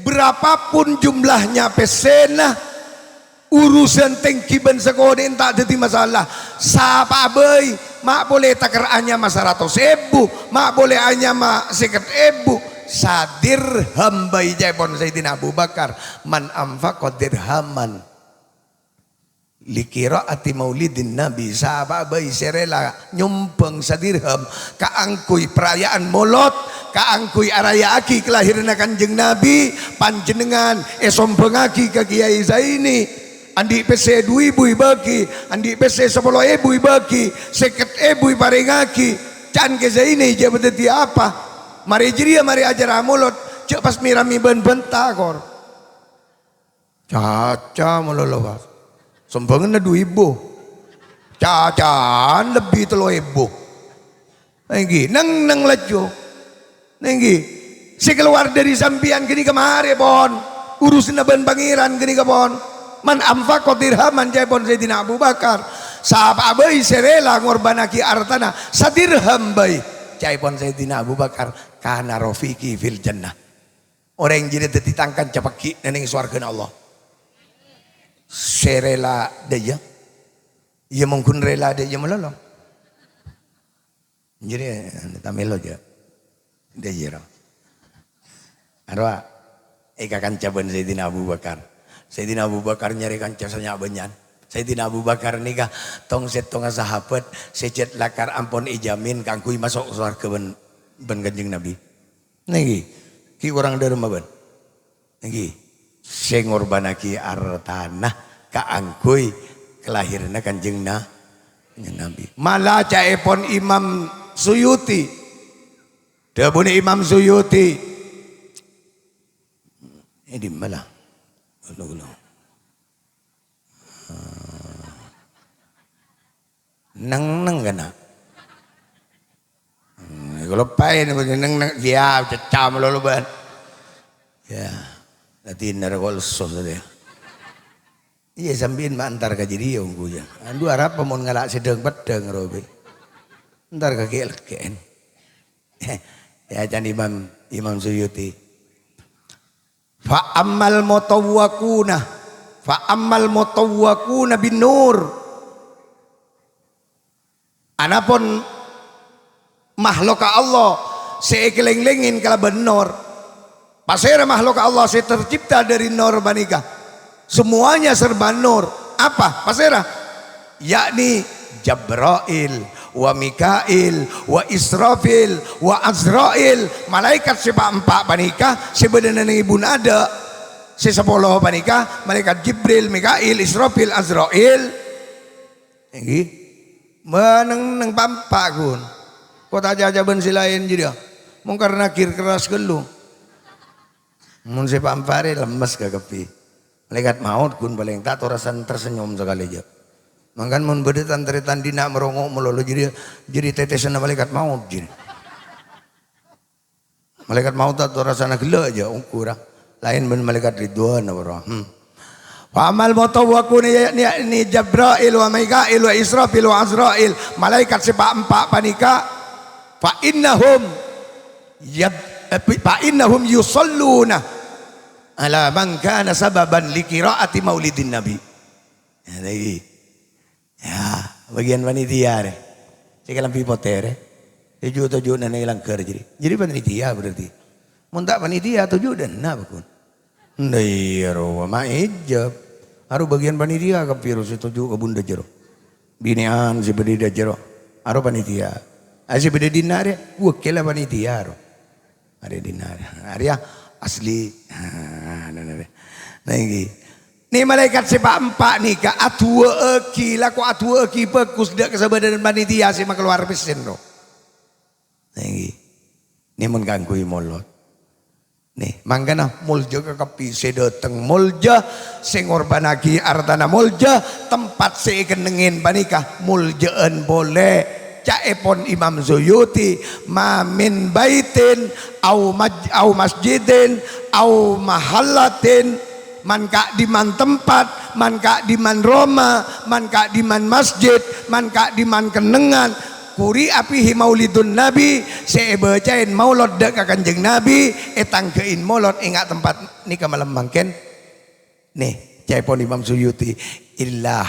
[SPEAKER 1] berapapun jumlahnya pesena. Urusan tengkiban sekoden tak jadi masalah. Sapa bay, mak boleh takar anya mas 100.000, mak boleh anya mak 50.000. Sadir hambai jepon Sayyidina Abu Bakar man amfaqad dirhaman likiraati maulidin Nabi. Sapa bay serela nyumpeng sadirham kaangkui perayaan molot, kaangkui araya aki kelahiran Kanjeng Nabi panjenengan sompeng aki ke Kiai Zaini. Andi pese 2.000 bagi, andi pese 10.000 bagi, 50.000 paringaki. Can ke ini je beteti apa? Mari jiria mari ajar amulot, cek pas mirami bentakor. Caca melolowas. Sombongan 2.000. Cacan lebih 3.000. Nenggi, neng lejo. Nenggi, si keluar dari sampian gini kemari pon. Urusin ben pangeran gini ke pon. Man amfaqad dirhaman jepon Sayyidina Abu Bakar. Sapa bayi serela ngorbanaki artana sadirham bayi jepon Sayyidina Abu Bakar kana rafiki fil jannah. Orang jadi ditangkan capaki neneng swarga Allah. Serela deya. Ia mungkin rela deya melolong. Jadi tamelo aja. Deya. Arwa eka kan caban Sayyidina Abu Bakar. Sayyidina Abu Bakar nyari kancasanya banyak. Sayyidina Abu Bakar nikah tong set tong sahabat secet lakar ampon ijamin kangkui masuk surga ben Kanjeng Nabi. Niki ki orang derma ben. Niki sing ngorbanaki artana kaangkui kelahiran Kanjeng Nabi. Malah caepon Imam Suyuti. Dabune Imam Suyuti. Ini malah neng kana kalau pain neng dia cecam lolo ban ya nanti nergol sos dia iya sambil mantar ke jadi unggunya andu harap pemon ngalak sedang pedang robe ntar ke kelken ya jan Imam Suyuti fa ammal mutawwakuna bin nur. Anapun makhluk Allah sekeleng-lengin kala benor. Pasera makhluk Allah se tercipta dari nur banika. Semuanya serba nur. Apa? Pasera yakni Jabrail wa Mikail wa Israfil wa Azrail, malaikat sepa-empat panika sebenarnya ibu ada sesepuluh panika malaikat Jibril, Mikail, Israfil, Azrail ini meneng pampak kun kota jajaban silain jadi mungkar nakir keras gelu mun sepa-empare lemes kekepi malaikat maut kun paling tak rasan tersenyum sekali aja. Mangkan mun bedetan teretan dina merongok melolo jadi tetesan malaikat maut jadi. Malaikat maut atau rasana gila aja ukurang. Lain ben malaikat ridwan apa. Wa amal mutawwakun ni Jabrail wa Mikail wa Israfil wa Azrail, malaikat sepa-empat panika fa innahum yusalluna ala man kana sababan liqiraati maulidin nabi. Ya lagi. Ya, bagian panitia deh. Sekarang pipotere. Tujuh nana hilang kerja. Jadi panitia berarti. Muntak panitia tujuh dan apa pun. Ndai roh ma ijab. Aru bagian panitia ke virus tujuh ke bunda jero. Binian si beda jero. Aru panitia. Asi beda dinar. Wakil panitia aru. Ada dinar. Ada asli. Nah ini. Ni malaikat sepa-empat nih ka atua eki laku atua eki bagus dak kesabaran panitia sih mak keluar pesen ro. Ni mun kangkui molot. nih mangkana mulja kekepi sedeteng mulja sing ngorbanaki artana mulja tempat sekenengin banikah muljaan boleh caepon Imam Suyuti mamin baitin au masjidin au mahallatin man ka di man tempat man ka di man Roma man ka di man masjid man ka di man kenengan kuri apihi maulidun nabi seebacain maulod dek kanjeng nabi etangkein maulod ingat tempat nikah malam mangken nih caipon Imam Suyuti illa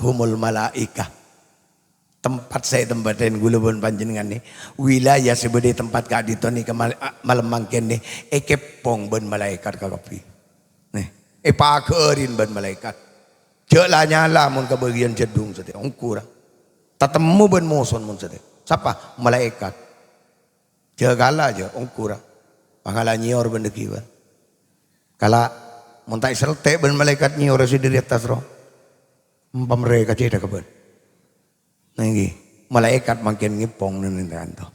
[SPEAKER 1] humul malaikah tempat saya tempatin gulubun panjenengan nih wilayah sebede tempat kadito nikah malam mangken nih ekepong ben malaikat kakapi nih pakerin ben malaikat jelah nyala mun kebagian jedung sate ongkurang tatemu ben moson mun sate siapa malaikat jagala aja ongkura pangala nyior ben dekiwa kala mun tak selte ben malaikat nyior si di atas roh mereka ceda keben nanggi malaikat makin ngipong nintanto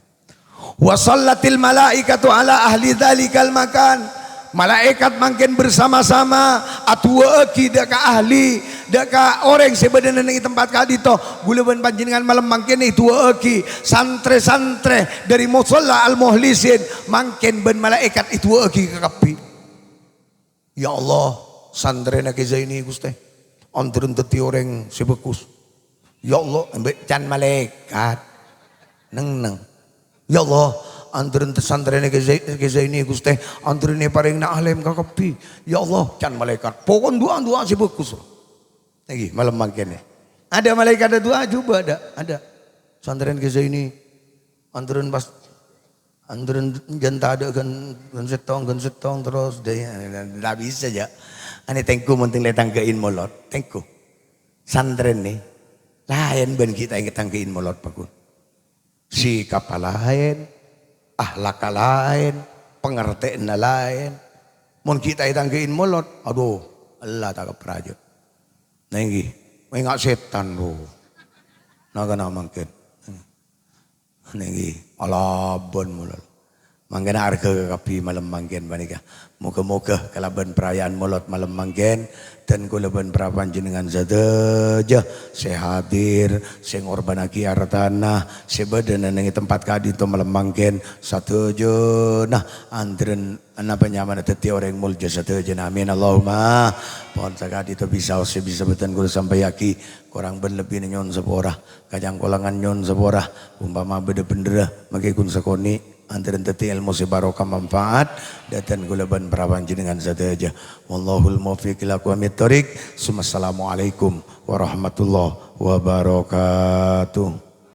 [SPEAKER 1] wa sallatil malaikatu ala ahli dzalikal makan malaikat makin bersama-sama atua eki deka ahli deka orang sebenarnya di tempat kadito gulaban panjenengan malam makin itu eki santre-santre dari musalla al-muhlisin makin ben malaikat itu eki kekapi ya Allah santre nak ini Gusti antren teti orang sebekus ya Allah can malaikat neng ya Allah antren santrene ke ini Gusti antrene paring na alim kakapi ya Allah can malaikat pokon dua si bagus lagi malam mangkene ada malaikat ada dua juga ada santren ke ini antren pas antren janta ada gan setong terus deh nggak bisa ya ane tengku penting letang kein molot tengku santren nih lain ben kita yang tangkein molot pakun sikap lain ahlak lain pengertian lain mun kita yang tangkein molot aduh Allah tak keperaja nengi enggak setan lo naga namangken nengi alabon molot mangkena harga kapi malam mangken banika moga-moga kalaban perayaan molot malam mangken dan kulaban perapan jenengan sadeja saya hadir saya ngorbanaki hartana sebedana nengi tempat kadito malam mangken sadeja nah antren apa nyaman teti orang mulja sadeja amin Allahumma pohon sakadito bisa betan kula sampai yaki kurang berlebih nyon sepora kajang kolangan nyon sepora umpama beda bendera makikun sakoni antara teti ilmu sebarokah manfaat dan gulaban perawan jenengan saja wallahul muwaffiq ila aqwamit thoriq. Assalamualaikum warahmatullahi wabarakatuh.